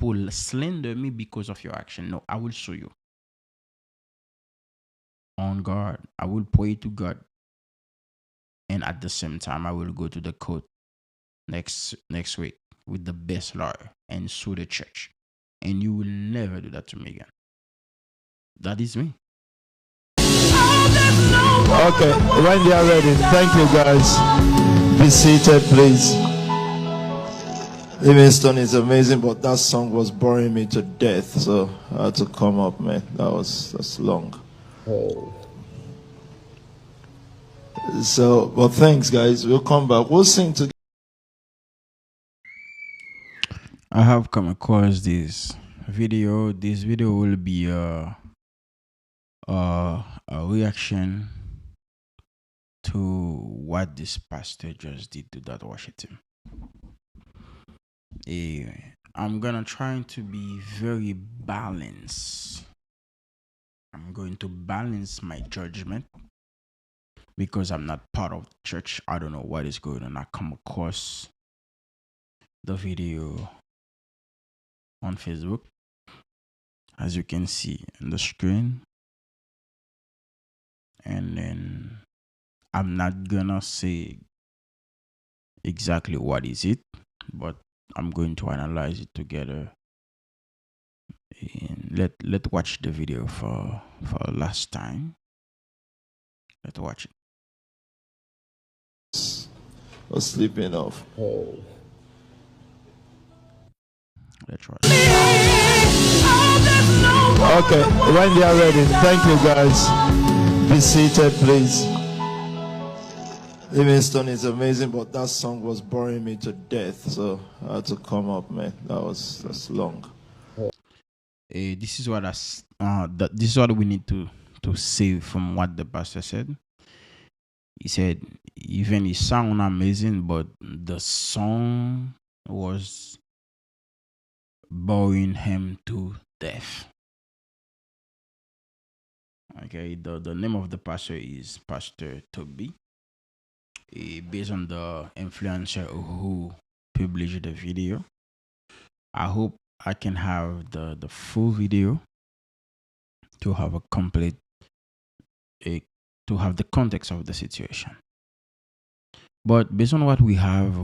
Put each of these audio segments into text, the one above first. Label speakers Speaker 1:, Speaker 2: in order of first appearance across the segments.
Speaker 1: people slander me because of your action. No, I will show you. On God, I will pray to God, and at the same time, I will go to the court next week with the best lawyer and sue the church. And you will never do that to me again. That is me.
Speaker 2: Okay, when they are ready, thank you guys. Be seated, please. Livingstone is amazing, but that song was boring me to death, so I had to come up, man. That's long. So, but thanks, guys. We'll come back. We'll sing together.
Speaker 1: I have come across this video. This video will be a reaction to what this pastor just did to that worship team. I'm gonna try to be very balanced. I'm going to balance my judgment because I'm not part of the church. I don't know what is going on. I come across the video on Facebook, as you can see on the screen, and then I'm not gonna say exactly what is it, but I'm going to analyze it together. And let's watch the video for last time. Let's watch it.
Speaker 2: Or sleeping off.
Speaker 1: Let's try.
Speaker 2: Okay, when they are ready, thank you guys. Be seated, please. Livingstone is amazing, but that song was boring me to death, so I had to come up, man. That's long.
Speaker 1: This is what this is what we need to say from what the pastor said. He said even it sound amazing, but the song was boring him to death. Okay, the name of the pastor is Pastor Toby. Based on the influencer who published the video. I hope I can have the full video to have a complete to have the context of the situation. But based on what we have,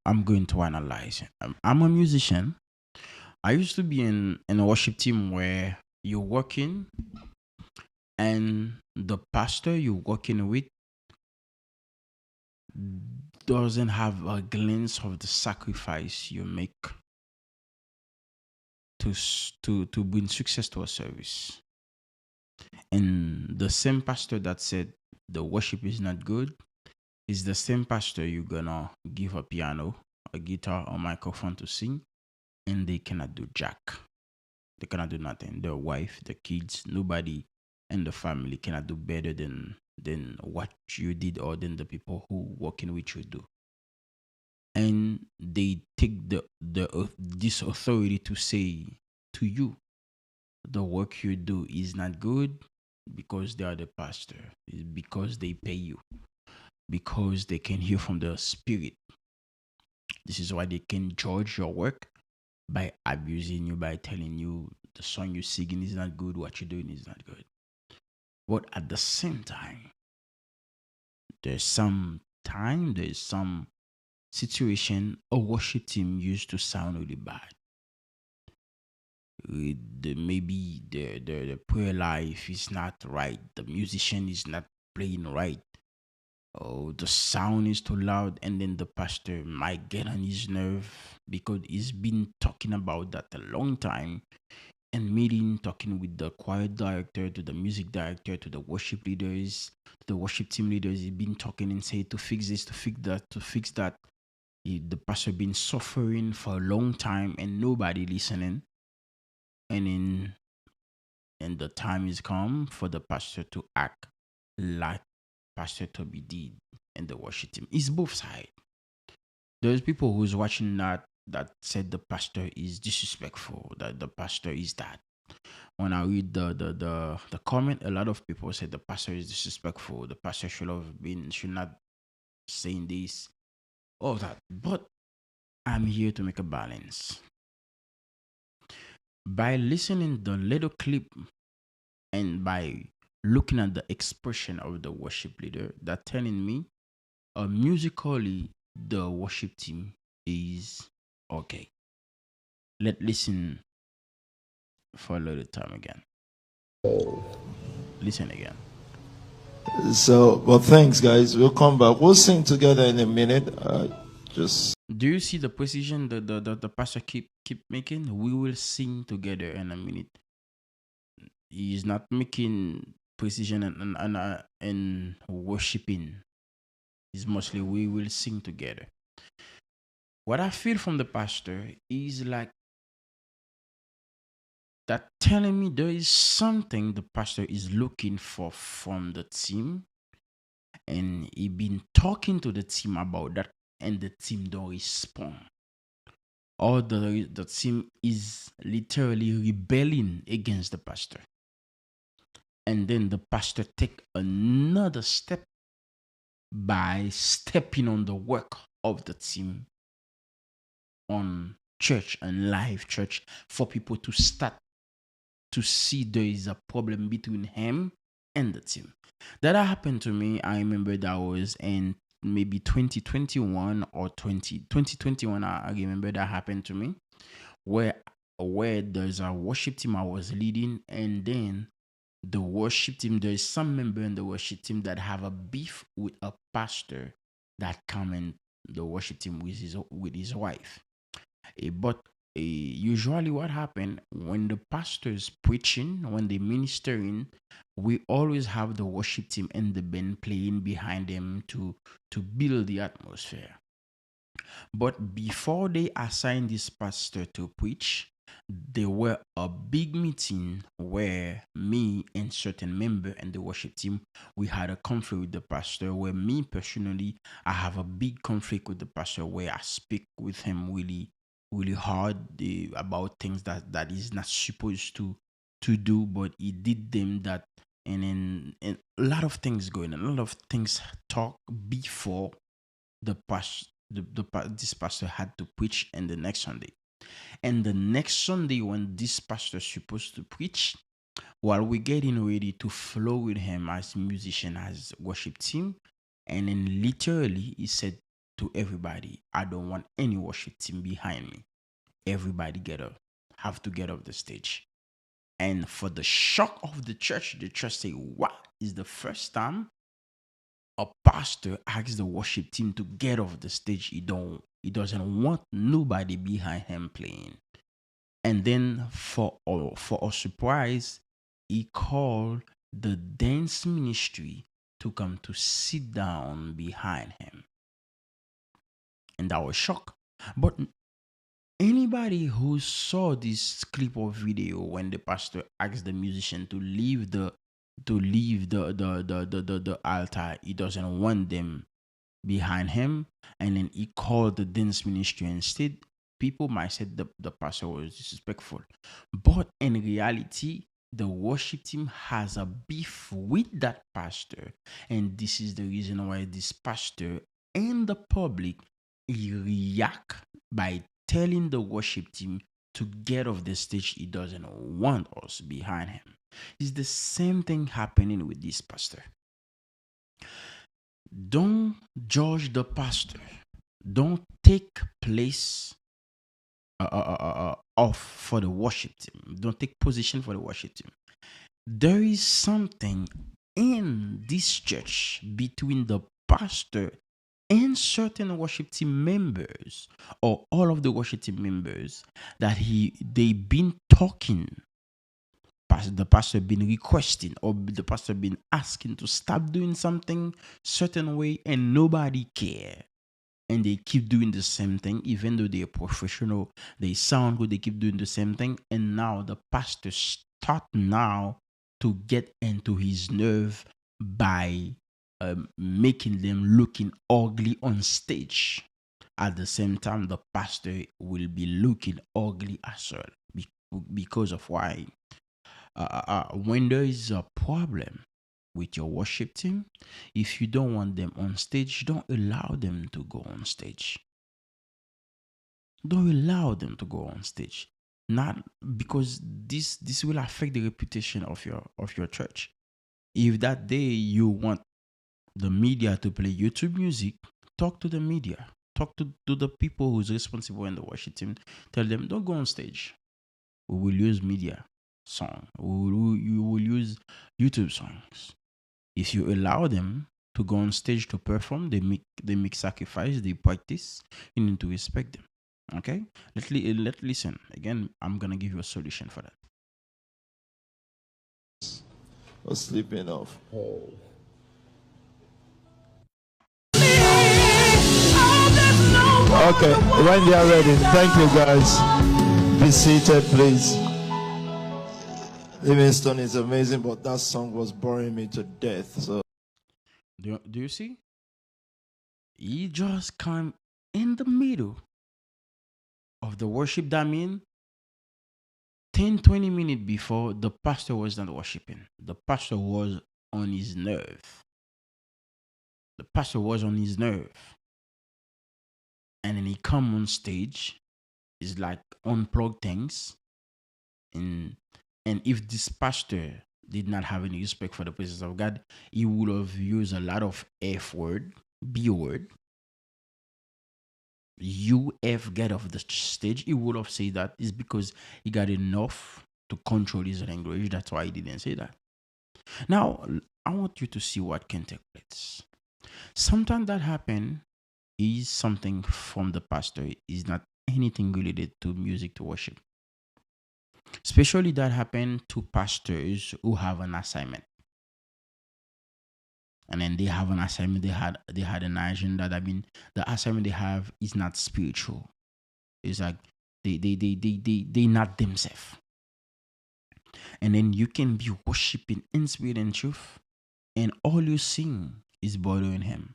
Speaker 1: I'm going to analyze it. I'm a musician. I used to be in a worship team where you're working and the pastor you're working with doesn't have a glimpse of the sacrifice you make to bring success to a service. And the same pastor that said the worship is not good is the same pastor you're gonna give a piano, a guitar, or microphone to sing, and they cannot do jack. They cannot do nothing. Their wife, the kids, nobody in the family cannot do better than what you did or than the people who working with you do. And they take this authority to say to you, the work you do is not good because they are the pastor. It's because they pay you. Because they can hear from the spirit. This is why they can judge your work by abusing you, by telling you the song you're singing is not good, what you're doing is not good. But at the same time, there's some situation a worship team used to sound really bad. Maybe the prayer life is not right, the musician is not playing right, oh, the sound is too loud, and then the pastor might get on his nerve because he's been talking about that a long time and meeting, talking with the choir director, to the music director, to the worship leaders, to the worship team leaders. He's been talking and say to fix this, to fix that, to fix that. The pastor been suffering for a long time and nobody listening. And the time is come for the pastor to act like Pastor Toby did in the worship team. It's both sides. There's people who's watching that said the pastor is disrespectful, that the pastor is that. When I read the comment, a lot of people said the pastor is disrespectful, the pastor should not saying this, all that. But I'm here to make a balance. by listening the little clip and by looking at the expression of the worship leader, that telling me musically the worship team is okay. Let's listen for a little time again. Listen again.
Speaker 2: So, well, thanks, guys. We'll come back. We'll sing together in a minute. Just
Speaker 1: Do you see the precision the pastor keep making? We will sing together in a minute. He's not making precision and worshiping. It's mostly we will sing together. What I feel from the pastor is like that telling me there is something the pastor is looking for from the team, and he been talking to the team about that, and the team don't respond. Or the team is literally rebelling against the pastor. And then the pastor take another step by stepping on the work of the team on church and live church for people to start to see there is a problem between him and the team. That happened to me. I remember that was in maybe 2021 or 2021. I remember that happened to me where there's a worship team I was leading, and then the worship team, there is some member in the worship team that have a beef with a pastor that come in the worship team with his wife. But usually what happen when the pastor is preaching, when they ministering, we always have the worship team and the band playing behind them to build the atmosphere. But before they assign this pastor to preach, there were a big meeting where me and certain member and the worship team, we had a conflict with the pastor, where me personally, I have a big conflict with the pastor where I speak with him really hard about things that is not supposed to do, but he did them that. And a lot of things going on, a lot of things talk before the past this pastor had to preach and the next Sunday. And the next Sunday when this pastor is supposed to preach, while we're getting ready to flow with him as musician, as worship team, and then literally he said to everybody, I don't want any worship team behind me. Everybody get up, have to get off the stage. And for the shock of the church say, what is the first time a pastor asks the worship team to get off the stage? He doesn't want nobody behind him playing. And then for a surprise, he called the dance ministry to come to sit down behind him. And that was shock. But anybody who saw this clip or video when the pastor asked the musician to leave the altar, he doesn't want them behind him, and then he called the dance ministry instead, people might say the pastor was disrespectful. But in reality, the worship team has a beef with that pastor, and this is the reason why this pastor and the public react by telling the worship team to get off the stage. He doesn't want us behind him. It's the same thing happening with this pastor. Don't judge the pastor. Don't take place off for the worship team. Don't take position for the worship team. There is something in this church between the pastor and certain worship team members, or all of the worship team members, that they've been talking. The pastor been requesting, or the pastor been asking to stop doing something certain way, and nobody care, and they keep doing the same thing even though they're professional, they sound good, they keep doing the same thing. And now the pastor start now to get into his nerve by making them looking ugly on stage. At the same time, the pastor will be looking ugly as well, because of why when there is a problem with your worship team, if you don't want them on stage, don't allow them to go on stage. Don't allow them to go on stage. Not because this will affect the reputation of your church. If that day you want the media to play YouTube music, talk to the media. Talk to the people who's responsible in the worship team. Tell them don't go on stage. We will use media song. You will use YouTube songs. If you allow them to go on stage to perform, they make sacrifice, they practice. You need to respect them. Okay, let listen again. I'm gonna give you a solution for that.
Speaker 2: Was sleeping off. Okay, when they are ready. Thank you, guys. Be seated, please. Livingston is amazing, but that song was boring me to death. So
Speaker 1: Do you see? He just come in the middle of the worship. That mean 10, 20 minutes before, the pastor was not worshiping. The pastor was on his nerve. The pastor was on his nerve. And then he come on stage, is like unplug things. And and if this pastor did not have any respect for the presence of God, he would have used a lot of F word, B word. UF get off the stage. He would have said that is because he got enough to control his language. That's why he didn't say that. Now, I want you to see what can take place. Sometimes that happen is something from the pastor, is not anything related to music to worship. Especially that happen to pastors who have an assignment. And then they have an assignment, they had an agenda. I mean, the assignment they have is not spiritual. It's like they not themselves. And then you can be worshiping in spirit and truth, and all you sing is bothering him.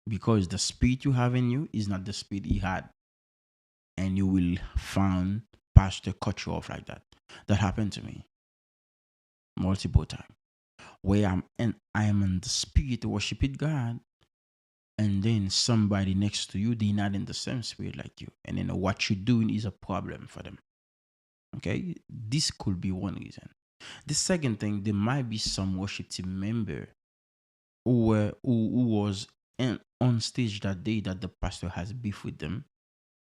Speaker 1: Because the spirit you have in you is not the spirit he had. And you will find pastor cut you off like that. That happened to me multiple times. Where I am in the spirit worshiping God, and then somebody next to you, they're not in the same spirit like you. And then what you're doing is a problem for them. Okay? This could be one reason. The second thing, there might be some worship team member who was on stage that day that the pastor has beef with them,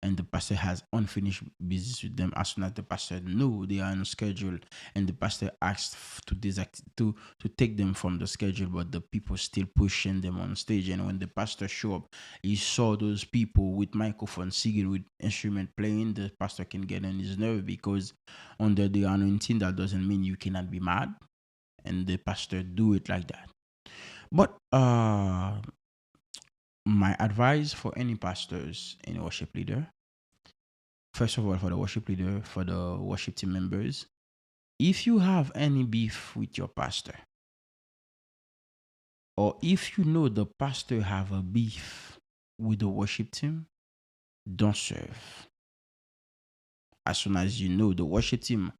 Speaker 1: and the pastor has unfinished business with them. As soon as the pastor know they are on schedule, and the pastor asked to take them from the schedule, but the people still pushing them on stage. And when the pastor show up, he saw those people with microphone singing, with instrument playing. The pastor can get on his nerve, because under the anointing, that doesn't mean you cannot be mad, and the pastor do it like that. But my advice for any pastors and worship leader, first of all, for the worship leader, for the worship team members, if you have any beef with your pastor, or if you know the pastor have a beef with the worship team, don't serve. As soon as you know the worship team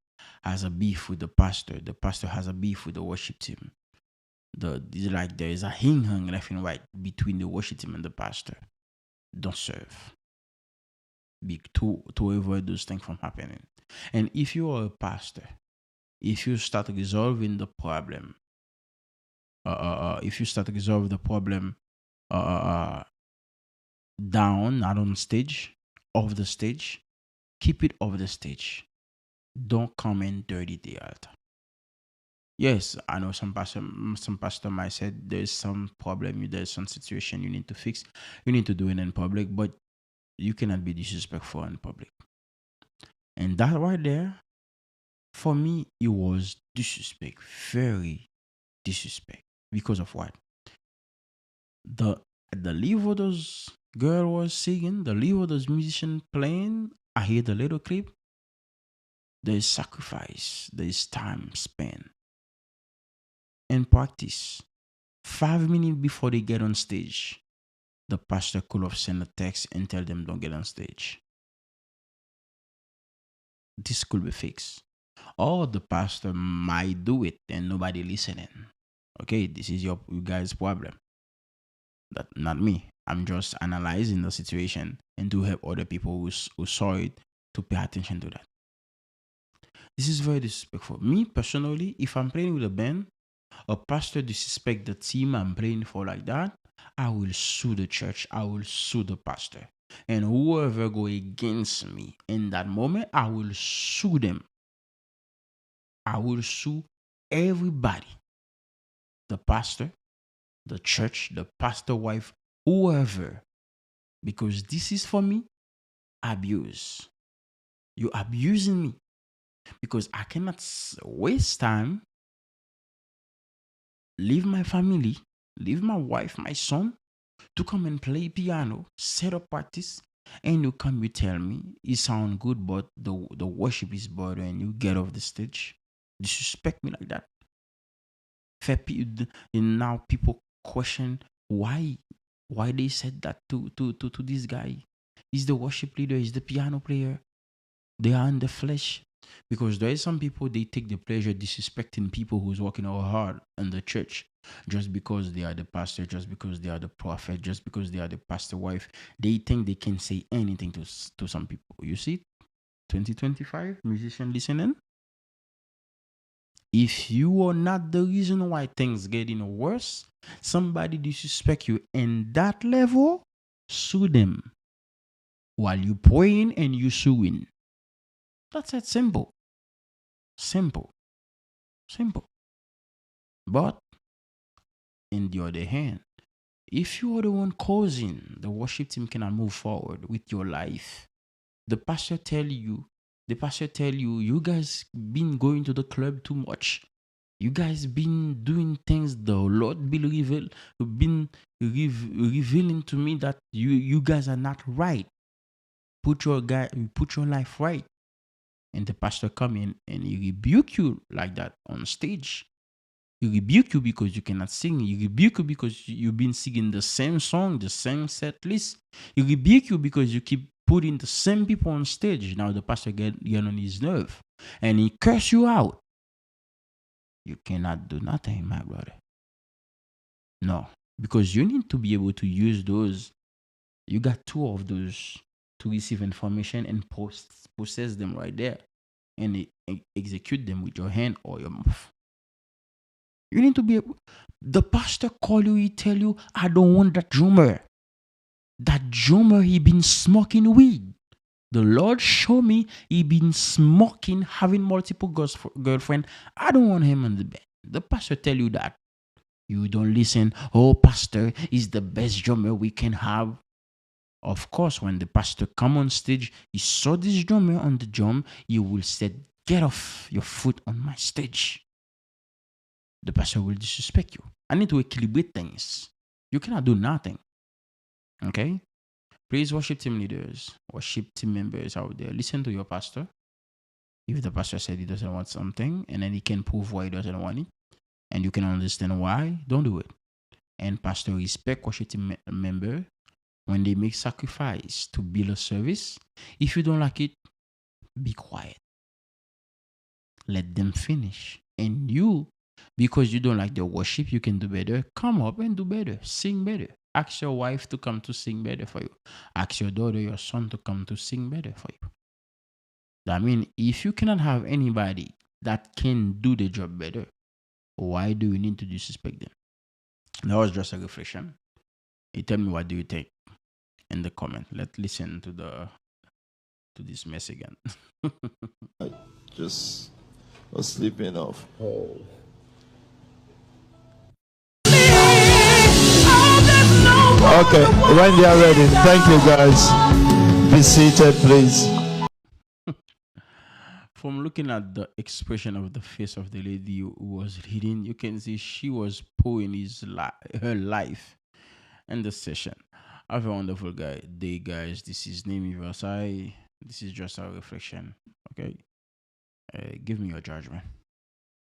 Speaker 1: has a beef with the pastor has a beef with the worship team, like there is a hang left and right between the worship team and the pastor, don't serve. To avoid those things from happening. And if you are a pastor, if you start resolving the problem, if you start resolve the problem uh, uh, uh, down, not on stage, off the stage, keep it off the stage. Don't come in dirty the altar. Yes, I know some pastor might say there's some problem, there's some situation you need to fix. You need to do it in public, but you cannot be disrespectful in public. And that right there, for me, it was disrespect, very disrespect. Because of what? The the level those girl was singing, the level those musician playing. I hear the little clip. There is sacrifice. There is time spent in practice. 5 minutes before they get on stage, the pastor could have sent a text and tell them don't get on stage. This could be fixed. Or the pastor might do it and nobody listening. Okay, this is your you guys' problem. That not me. I'm just analyzing the situation and to help other people who saw it to pay attention to that. This is very disrespectful. Me personally, if I'm playing with a band, a pastor disrespect the team I'm playing for like that, I will sue the church. I will sue the pastor. And whoever go against me in that moment, I will sue them. I will sue everybody. The pastor, the church, the pastor wife, whoever. Because this is for me abuse. You abusing me. Because I cannot waste time, leave my family, leave my wife, my son, to come and play piano, set up practice, and you come, you tell me it sound good, but the worship is better, and you get off the stage, disrespect me like that. And now people question why they said that to this guy. He's the worship leader, he's the piano player. They are in the flesh. Because there is some people, they take the pleasure disrespecting people who's working all hard in the church just because they are the pastor, just because they are the prophet, just because they are the pastor wife. They think they can say anything to some people. You see, 2025 musician listening. If you are not the reason why things getting worse, somebody disrespect you in that level, sue them while you praying and you suing. That's it. Simple. Simple. Simple. But in the other hand, if you are the one causing the worship team cannot move forward with your life, the pastor tell you, you guys been going to the club too much. You guys been doing things the Lord been revealing to me that you guys are not right. Put your life right. And the pastor come in and he rebuke you like that on stage. He rebuke you because you cannot sing. He rebuke you because you've been singing the same song, the same set list. He rebuke you because you keep putting the same people on stage. Now the pastor get on his nerve and he curse you out. You cannot do nothing, my brother. No, because you need to be able to use those. You got two of those to receive information and process them right there and execute them with your hand or your mouth. You need to be able. The pastor call you, he tell you, I don't want that drummer. That drummer, he been smoking weed. The Lord show me he been smoking, having multiple girlfriend. I don't want him in the band. The pastor tell you that. You don't listen. Oh, pastor is the best drummer we can have. Of course, when the pastor come on stage, he saw this drummer on the drum, he will say, get off your foot on my stage. The pastor will disrespect you. I need to equilibrate things. You cannot do nothing. Okay? Please, worship team leaders, worship team members out there, listen to your pastor. If the pastor said he doesn't want something and then he can prove why he doesn't want it, and you can understand why, don't do it. And pastor, respect worship team member when they make sacrifice to build a service. If you don't like it, be quiet. Let them finish. And you, because you don't like the worship, you can do better. Come up and do better. Sing better. Ask your wife to come to sing better for you. Ask your daughter, your son to come to sing better for you. I mean, if you cannot have anybody that can do the job better, why do you need to disrespect them? That was just a reflection. You tell me, what do you think in the comment? Let's listen to this mess again.
Speaker 2: I just was sleeping off. Oh. Okay, when they are ready. Thank you, guys. Be seated, please.
Speaker 1: From looking at the expression of the face of the lady who was reading, you can see she was pouring her life in the session. Have a wonderful day, guys. This is Name Versailles. This is just our reflection. Okay, give me your judgment.